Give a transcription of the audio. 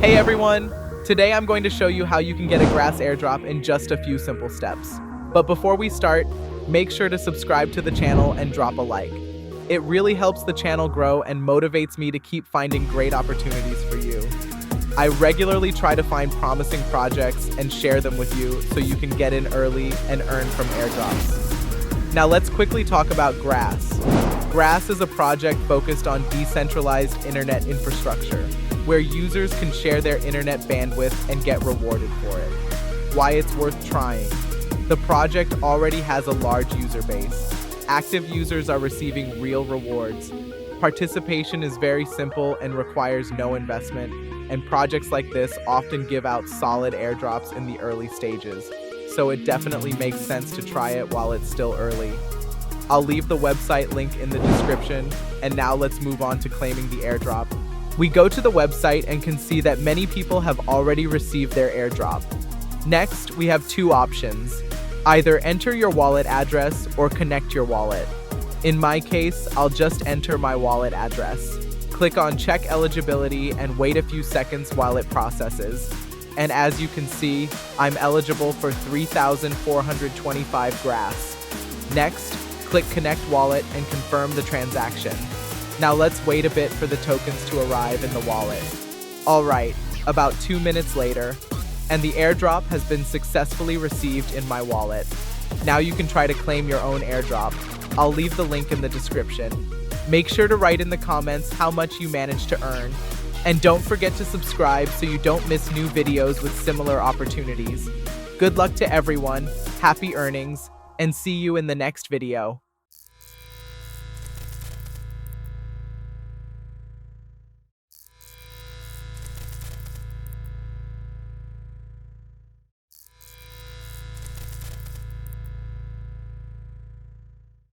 Hey everyone! Today I'm going to show you how you can get a GRASS airdrop in just a few simple steps. But before we start, make sure to subscribe to the channel and drop a like. It really helps the channel grow and motivates me to keep finding great opportunities for you. I regularly try to find promising projects and share them with you so you can get in early and earn from airdrops. Now let's quickly talk about GRASS. GRASS is a project focused on decentralized internet infrastructure, where users can share their internet bandwidth and get rewarded for it. Why it's worth trying. The project already has a large user base. Active users are receiving real rewards. Participation is very simple and requires no investment, and projects like this often give out solid airdrops in the early stages, so it definitely makes sense to try it while it's still early. I'll leave the website link in the description, and now let's move on to claiming the airdrop. We go to the website and can see that many people have already received their airdrop. Next, we have two options. Either enter your wallet address or connect your wallet. In my case, I'll just enter my wallet address. Click on Check Eligibility and wait a few seconds while it processes. And as you can see, I'm eligible for 3,425 GRASS. Next, click Connect Wallet and confirm the transaction. Now let's wait a bit for the tokens to arrive in the wallet. Alright, about 2 minutes later, and the airdrop has been successfully received in my wallet. Now you can try to claim your own airdrop. I'll leave the link in the description. Make sure to write in the comments how much you managed to earn. And don't forget to subscribe so you don't miss new videos with similar opportunities. Good luck to everyone, happy earnings, and see you in the next video.